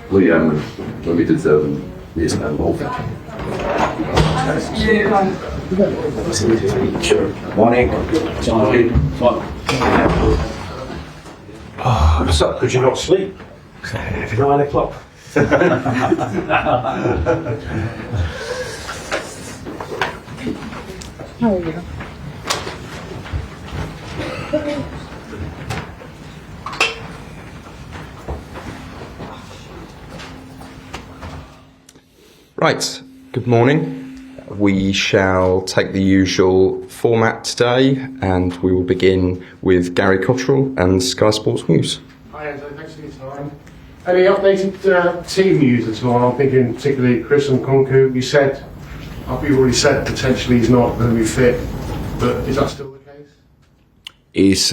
When we did Istanbul. Morning. Oh, what's up? Could you not sleep? 9 o'clock. How are you? Right, good morning. We shall take the usual format today and we will begin with Gary Cottrell and Sky Sports News. Hi Enzo, thanks for your time. Any updated team news at all? I'm thinking particularly Chris and Nkunku. You said, you've already said potentially he's not going to be fit, but is that still the case?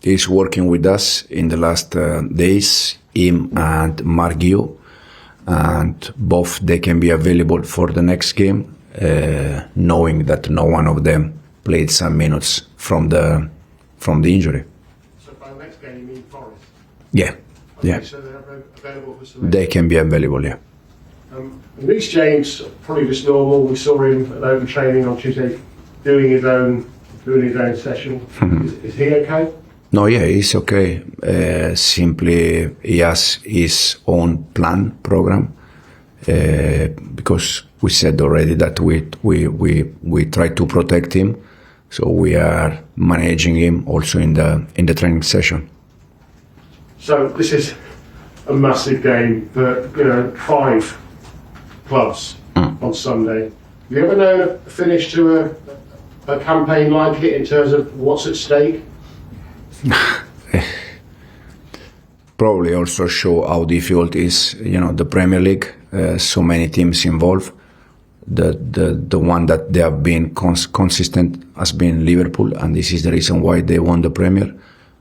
He's working with us in the last days, him and Marc, and both they can be available for the next game, knowing that no one of them played some minutes from the injury. So by the next game you mean Forest? Yeah, Okay, yeah. so they're available for selection? They can be available, yeah. Reece James, probably just normal. We saw him at open training on Tuesday doing his own session. Is he okay? No, yeah, he's okay. Simply, he has his own program, because we said already that we try to protect him, so we are managing him also in the training session. So this is a massive game for 5 clubs on Sunday. Have you ever known a finish to a campaign like it in terms of what's at stake? Probably also show how difficult is the Premier League. So many teams involved. The one that they have been consistent has been Liverpool, and this is the reason why they won the Premier.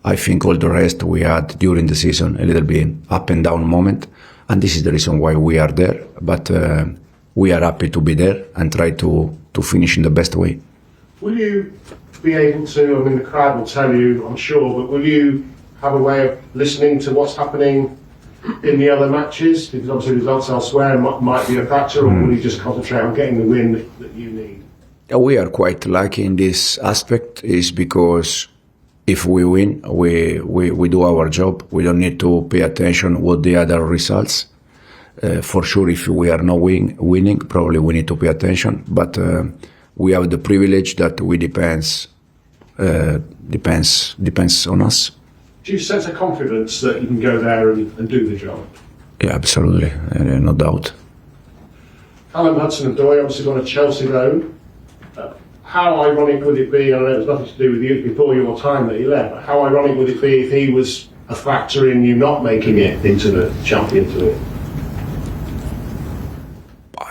I think all the rest we had during the season a little bit up and down moment, and this is the reason why we are there. But we are happy to be there and try to finish in the best way. Will you be able to, I mean the crowd will tell you, I'm sure, but will you have a way of listening to what's happening in the other matches? Because obviously results elsewhere might be a factor, or will you just concentrate on getting the win that you need? We are quite lucky in this aspect, is because if we win, we do our job. We don't need to pay attention what the other results. For sure, if we are not winning, probably we need to pay attention. But we have the privilege that we depends on us. Do you sense a confidence that you can go there and do the job? Yeah, absolutely, no doubt. Callum, Hudson and Odoi obviously got a Chelsea loan. How ironic would it be, I know it has nothing to do with you before your time that he left, but how ironic would it be if he was a factor in you not making it into the Champions League?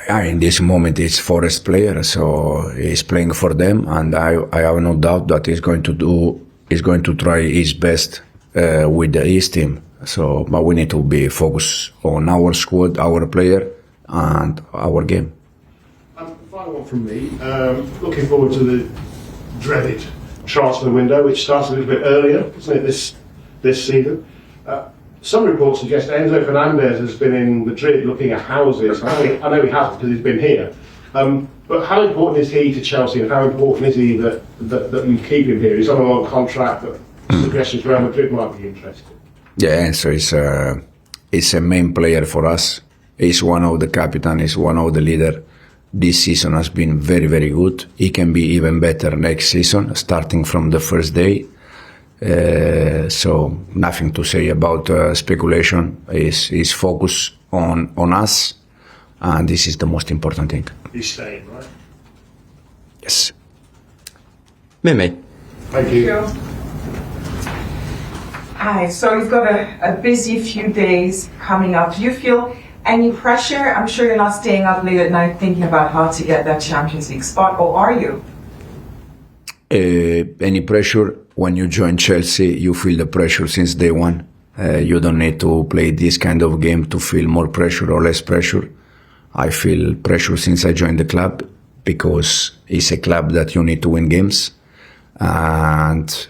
In this moment, he's Forest player, so he's playing for them, and I have no doubt that he's going to try his best with his team. So, but we need to be focused on our squad, our player, and our game. Final one from me. Looking forward to the dreaded transfer window, which starts a little bit earlier, doesn't it, this season? Some reports suggest Enzo Fernandez has been in Madrid looking at houses. I know he hasn't because he's been here. But how important is he to Chelsea, and how important is he that you keep him here? He's on a long contract, but suggestions Real Madrid might be interested. Yeah, Enzo is a main player for us. He's one of the captain, he's one of the leader. This season has been very, very good. He can be even better next season, starting from the first day. So nothing to say about speculation. He's focused on us, and this is the most important thing. He's staying, right? Yes. Mimi. Thank you. Hi, so you've got a busy few days coming up. Do you feel any pressure? I'm sure you're not staying up late at night thinking about how to get that Champions League spot, or are you? Any pressure? When you join Chelsea, you feel the pressure since day one. You don't need to play this kind of game to feel more pressure or less pressure. I feel pressure since I joined the club, because it's a club that you need to win games. And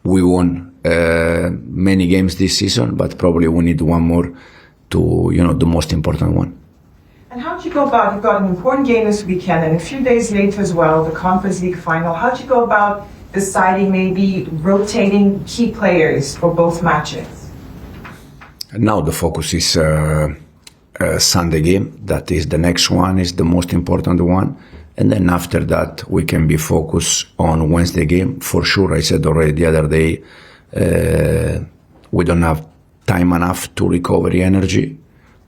we won many games this season, but probably we need one more to the most important one. And how'd you go about, you've got an important game this weekend and a few days later as well, the Conference League final. How'd you go about deciding maybe rotating key players for both matches? And now the focus is Sunday game. That is the next one, is the most important one. And then after that, we can be focused on Wednesday game. For sure, I said already the other day, we don't have time enough to recover the energy.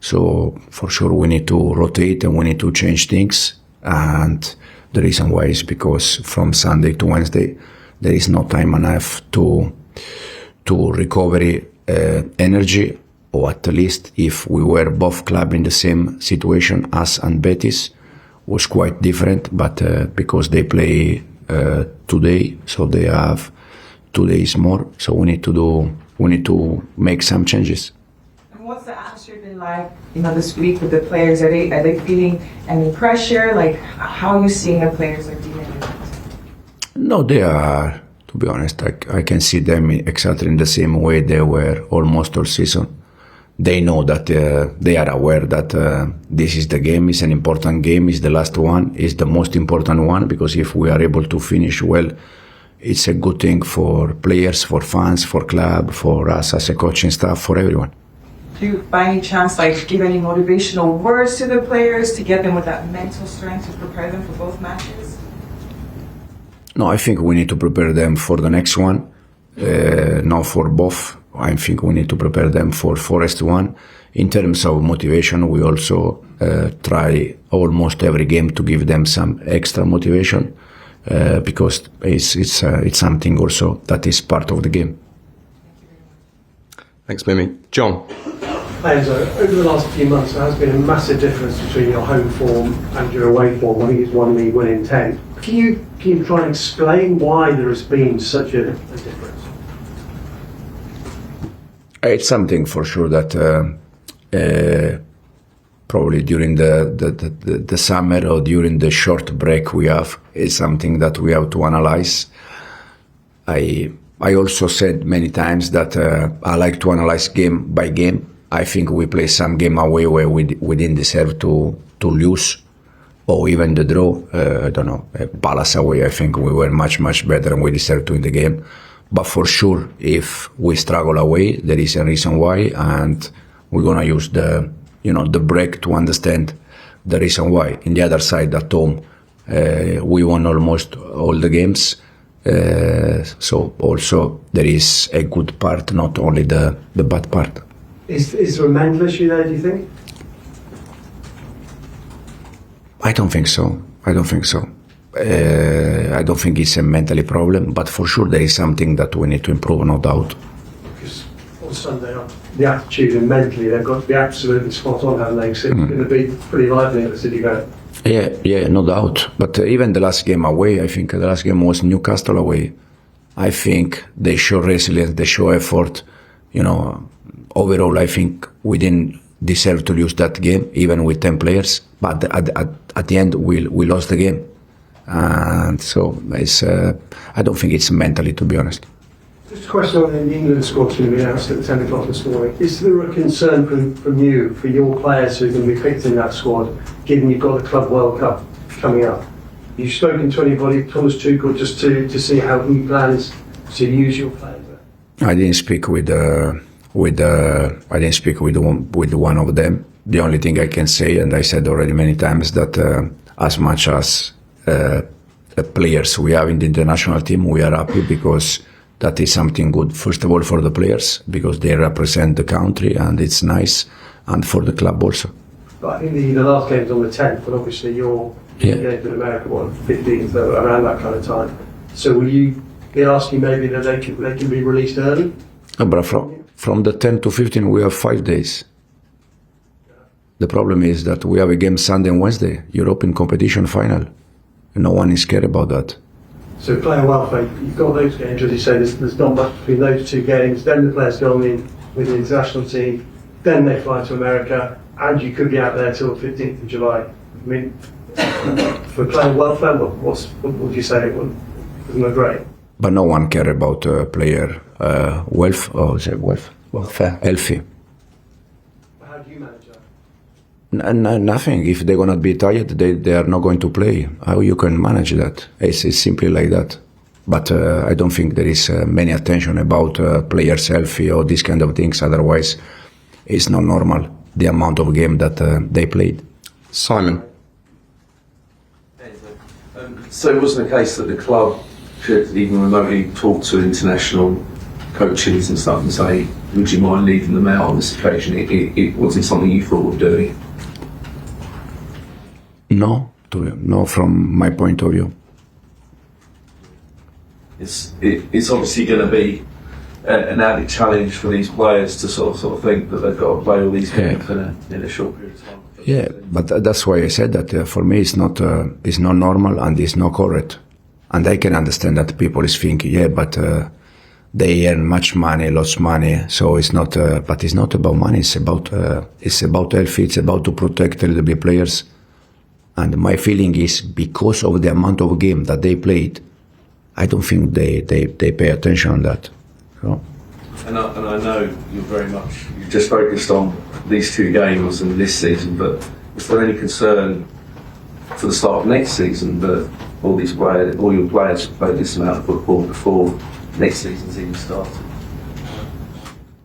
So for sure, we need to rotate and we need to change things. And the reason why is because from Sunday to Wednesday, there is no time enough to recover energy. Or at least if we were both club in the same situation, us and Betis, was quite different. But because they play today, so they have 2 days more. So we need to make some changes. And what's the atmosphere been like, this week with the players? Are they feeling any pressure? Like, how are you seeing the players are dealing with it? No, they are. To be honest, I can see them exactly in the same way they were almost all season. They know that they are aware that this is the game, is an important game, is the last one, is the most important one, because if we are able to finish well, it's a good thing for players, for fans, for club, for us as a coaching staff, for everyone. Do you, by any chance, give any motivational words to the players to get them with that mental strength to prepare them for both matches? No, I think we need to prepare them for the next one, not for both. I think we need to prepare them for Forest one. In terms of motivation, we also try almost every game to give them some extra motivation because it's something also that is part of the game. Thanks, Mimi. John? Hi, Enzo. Over the last few months, there has been a massive difference between your home form and your away form. I think it's 1 league win in 10. Can you try and explain why there has been such a difference? It's something for sure that probably during the summer or during the short break we have is something that we have to analyze. I also said many times that I like to analyze game by game. I think we play some game away where we didn't deserve to lose, or even the draw. I don't know, Palace away. I think we were much better and we deserved to win the game. But for sure, if we struggle away, there is a reason why, and we're gonna use the break to understand the reason why. In the other side, at home, we won almost all the games. So also there is a good part, not only the bad part. Is there a mental issue there, do you think? I don't think so. I don't think it's a mentally problem, but for sure there is something that we need to improve, no doubt. Because on Sunday, the attitude and mentally, they've got to be absolutely spot on, haven't they? So it's going to be pretty lively at the City Ground. Yeah, no doubt. But even the last game away, I think the last game was Newcastle away. I think they show resilience, they show effort. Overall, I think we didn't deserve to lose that game, even with 10 players. But at the end, we lost the game. And so I don't think it's mentally, to be honest. Just a question on the England squad's going to be announced at 10 o'clock this morning. Is there a concern from you for your players who are going to be picked in that squad, given you've got the Club World Cup coming up? Have you spoken to anybody, Thomas Tuchel, just to see how he plans to use your players there? I didn't speak with one of them. The only thing I can say, and I said already many times, that as much as players we have in the international team, we are happy because that is something good. First of all, for the players, because they represent the country and it's nice, and for the club also. But I think the last game's on the 10th, but obviously you're in America, 15th, around that kind of time. So will you be asking maybe that they can be released early? But from the 10th to 15th, we have 5 days. The problem is that we have a game Sunday and Wednesday, European competition final. No one is scared about that. So player welfare, you've got those games, as you say, there's not much between those 2 games, then the players go in with the international team, then they fly to America, and you could be out there till the 15th of July. I mean, for player welfare, what would you say? Wasn't it great? But no one cares about player welfare, healthy. How do you manage that? Nothing. If they're gonna be tired, they are not going to play. How you can manage that? It's simply like that. But I don't think there is many attention about player selfie or these kind of things. Otherwise, it's not normal the amount of game that they played. Simon. So it wasn't a case that the club should even remotely talk to international coaches and stuff and say, would you mind leaving them out on this occasion? It wasn't something you thought of doing? No, from my point of view. It's obviously going to be an added challenge for these players to sort of think that they've got to play all these games in a short period of time. Yeah, but that's why I said that for me it's not normal and it's not correct. And I can understand that people is thinking, yeah, but they earn much money, lots of money, so it's not. But it's not about money. It's about health. It's about to protect a little bit players. And my feeling is because of the amount of game that they played, I don't think they pay attention on that. So. And I know you just focused on these two games and this season, but is there any concern for the start of next season that all your players have played this amount of football before next season's even started?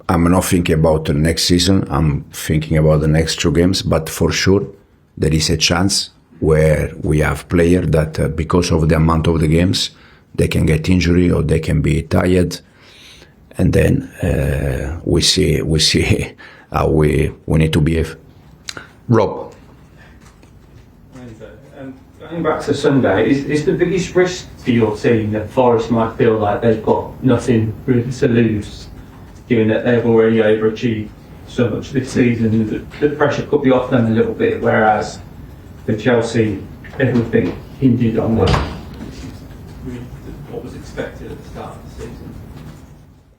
I'm not thinking about the next season. I'm thinking about the next two games, but for sure there is a chance where we have players that because of the amount of the games, they can get injury or they can be tired. And then we see how we need to behave. Rob. Going back to Sunday, is the biggest risk to your team that Forest might feel like they've got nothing really to lose, given that they've already overachieved so much this season? The pressure could be off them a little bit, whereas for Chelsea, everything hinged on what was expected at the start of the season.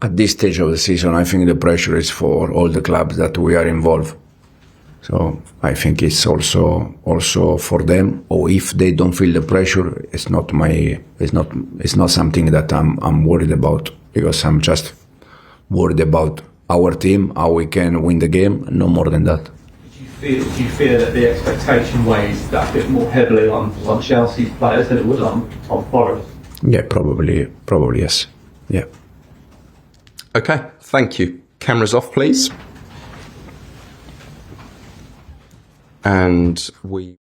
At this stage of the season, I think the pressure is for all the clubs that we are involved. So I think it's also for them. Or if they don't feel the pressure, it's not something that I'm worried about, because I'm just worried about our team, how we can win the game, no more than that. Do you fear that the expectation weighs that bit more heavily on Chelsea's players than it would on Forest? Yeah, probably yes. Yeah. Okay, thank you. Cameras off, please. And we